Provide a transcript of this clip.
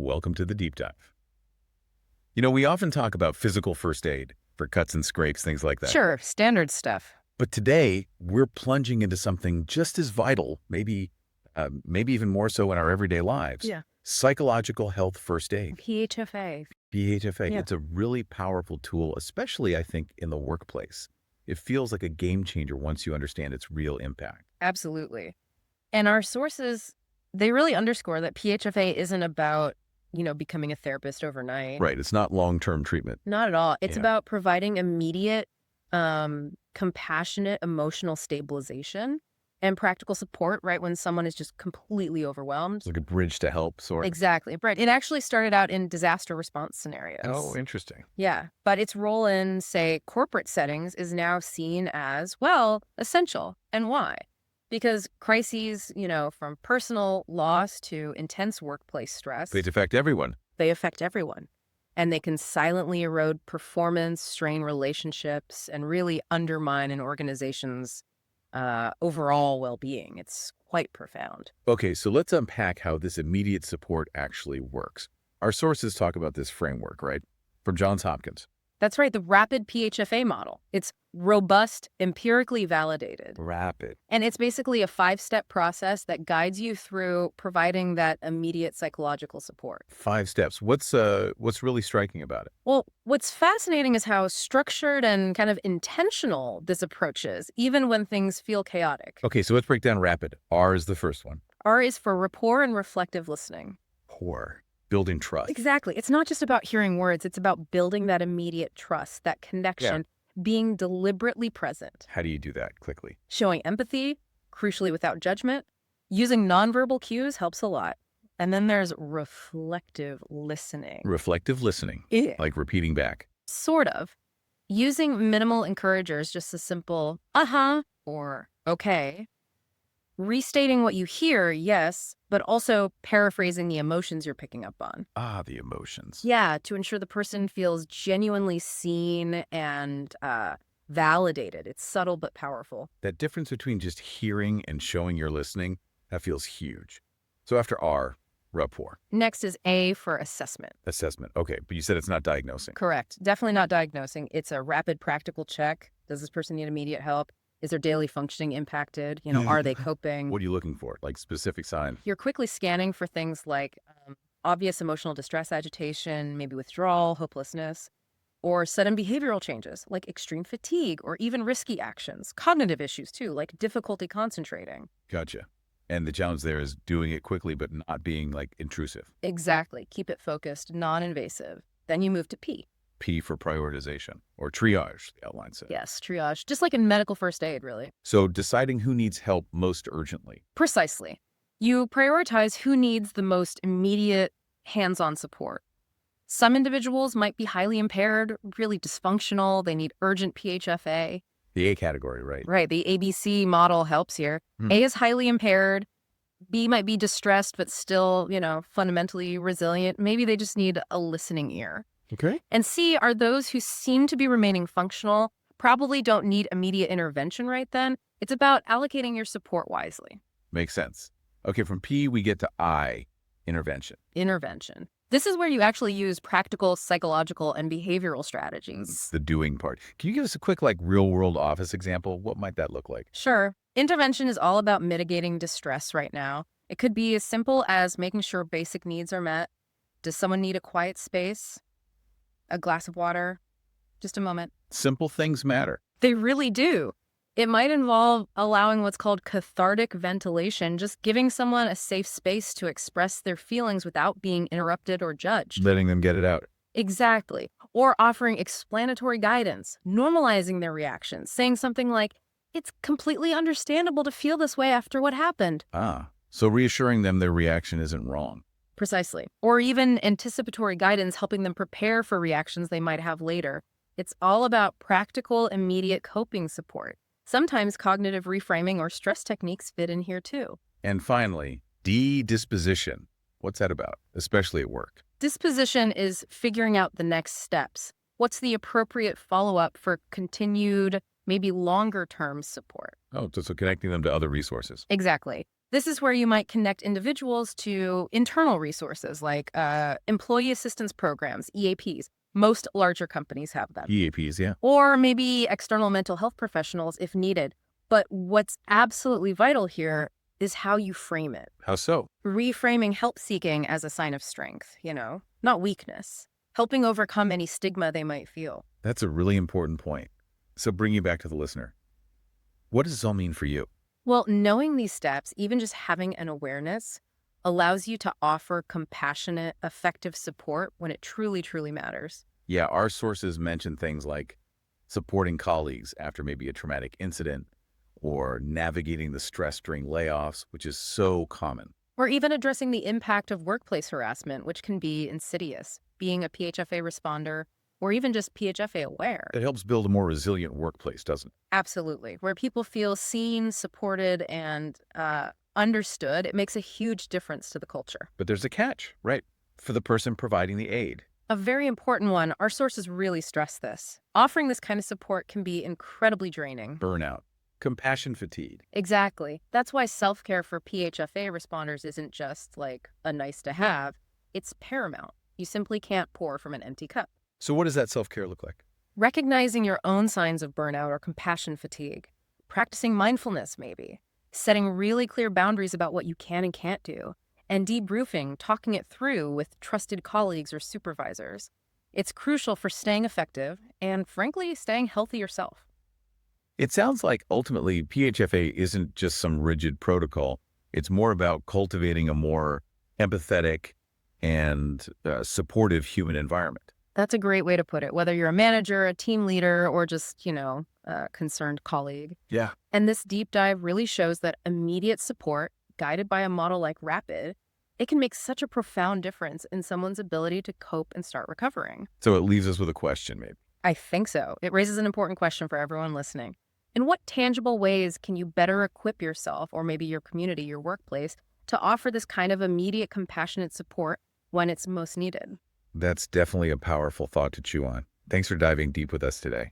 welcome to the Deep Dive. We often talk about physical first aid for cuts and scrapes, things like that. Sure, standard stuff. But today, we're plunging into something just as vital, maybe even more so in our everyday lives. Yeah. Psychological health first aid. PHFA. PHFA. Yeah. It's a really powerful tool, especially, I think, in the workplace. It feels like a game changer once you understand its real impact. Absolutely. And our sources, they really underscore that PHFA isn't about, becoming a therapist overnight. Right. It's not long-term treatment. Not at all. It's Yeah. about providing immediate, compassionate, emotional stabilization and practical support right when someone is just completely overwhelmed. It's like a bridge to help, sort of. Exactly. Right. It actually started out in disaster response scenarios. Oh, interesting. Yeah. But its role in, say, corporate settings is now seen as, well, essential. And why? Because crises, from personal loss to intense workplace stress, They affect everyone. they affect everyone. And they can silently erode performance, strain relationships, and really undermine an organization's overall well-being. It's quite profound. Okay, so let's unpack how this immediate support actually works. Our sources talk about this framework, right? From Johns Hopkins. That's right, the RAPID PHFA model. It's robust, empirically validated. RAPID. And it's basically a 5-step process that guides you through providing that immediate psychological support. 5 steps. What's really striking about it? Well, what's fascinating is how structured and kind of intentional this approach is, even when things feel chaotic. Okay, so let's break down RAPID. R is the first one. R is for rapport and reflective listening. Rapport. Building trust. Exactly. It's not just about hearing words. It's about building that immediate trust, that connection, being deliberately present. How do you do that quickly? Showing empathy, crucially without judgment. Using nonverbal cues helps a lot. And then there's reflective listening. Reflective listening. Yeah. Like repeating back. Sort of. Using minimal encouragers, just a simple uh-huh or okay. Restating what you hear, yes, but also paraphrasing the emotions you're picking up on. Ah, the emotions. Yeah, to ensure the person feels genuinely seen and validated. It's subtle but powerful. That difference between just hearing and showing you're listening, that feels huge. So after R, rapport. Next is A for assessment. Assessment. Okay, but you said it's not diagnosing. Correct. Definitely not diagnosing. It's a rapid practical check. Does this person need immediate help? Is their daily functioning impacted? Are they coping? What are you looking for? Like specific signs? You're quickly scanning for things like obvious emotional distress, agitation, maybe withdrawal, hopelessness, or sudden behavioral changes like extreme fatigue or even risky actions. Cognitive issues too, like difficulty concentrating. Gotcha. And the challenge there is doing it quickly, but not being like intrusive. Exactly. Keep it focused, non-invasive. Then you move to P. P for prioritization or triage, the outline said. Yes, triage, just like in medical first aid, really. So deciding who needs help most urgently. Precisely. You prioritize who needs the most immediate hands-on support. Some individuals might be highly impaired, really dysfunctional. They need urgent PHFA. The A category, right? Right, the ABC model helps here. A is highly impaired. B might be distressed, but still, fundamentally resilient. Maybe they just need a listening ear. Okay. And C are those who seem to be remaining functional, probably don't need immediate intervention right then. It's about allocating your support wisely. Makes sense. Okay, from P, we get to I, intervention. Intervention. This is where you actually use practical, psychological, and behavioral strategies. The doing part. Can you give us a quick, real-world office example? What might that look like? Sure. Intervention is all about mitigating distress right now. It could be as simple as making sure basic needs are met. Does someone need a quiet space? A glass of water? Just a moment. Simple things matter. They really do. It might involve allowing what's called cathartic ventilation, just giving someone a safe space to express their feelings without being interrupted or judged. Letting them get it out. Exactly. Or offering explanatory guidance, normalizing their reactions, saying something like, it's completely understandable to feel this way after what happened. Ah, so reassuring them their reaction isn't wrong. Precisely. Or even anticipatory guidance, helping them prepare for reactions they might have later. It's all about practical, immediate coping support. Sometimes cognitive reframing or stress techniques fit in here too. And finally, D, disposition. What's that about, especially at work? Disposition is figuring out the next steps. What's the appropriate follow-up for continued, maybe longer-term support? Oh, so connecting them to other resources. Exactly. This is where you might connect individuals to internal resources like employee assistance programs, EAPs. Most larger companies have them. EAPs, yeah. Or maybe external mental health professionals if needed. But what's absolutely vital here is how you frame it. How so? Reframing help seeking as a sign of strength, not weakness. Helping overcome any stigma they might feel. That's a really important point. So bringing back to the listener, what does this all mean for you? Well, knowing these steps, even just having an awareness, allows you to offer compassionate, effective support when it truly, truly matters. Yeah, our sources mention things like supporting colleagues after maybe a traumatic incident or navigating the stress during layoffs, which is so common. Or even addressing the impact of workplace harassment, which can be insidious, being a PHFA responder, or even just PHFA aware. It helps build a more resilient workplace, doesn't it? Absolutely. Where people feel seen, supported, and understood, it makes a huge difference to the culture. But there's a catch, right? For the person providing the aid. A very important one, our sources really stress this. Offering this kind of support can be incredibly draining. Burnout, compassion fatigue. Exactly. That's why self-care for PHFA responders isn't just like a nice to have, it's paramount. You simply can't pour from an empty cup. So what does that self-care look like? Recognizing your own signs of burnout or compassion fatigue. Practicing mindfulness, maybe. Setting really clear boundaries about what you can and can't do. And debriefing, talking it through with trusted colleagues or supervisors. It's crucial for staying effective and, frankly, staying healthy yourself. It sounds like ultimately PHFA isn't just some rigid protocol. It's more about cultivating a more empathetic and supportive human environment. That's a great way to put it, whether you're a manager, a team leader, or just, a concerned colleague. Yeah. And this deep dive really shows that immediate support, guided by a model like RAPID, it can make such a profound difference in someone's ability to cope and start recovering. So it leaves us with a question, maybe. I think so. It raises an important question for everyone listening. In what tangible ways can you better equip yourself, or maybe your community, your workplace, to offer this kind of immediate compassionate support when it's most needed? That's definitely a powerful thought to chew on. Thanks for diving deep with us today.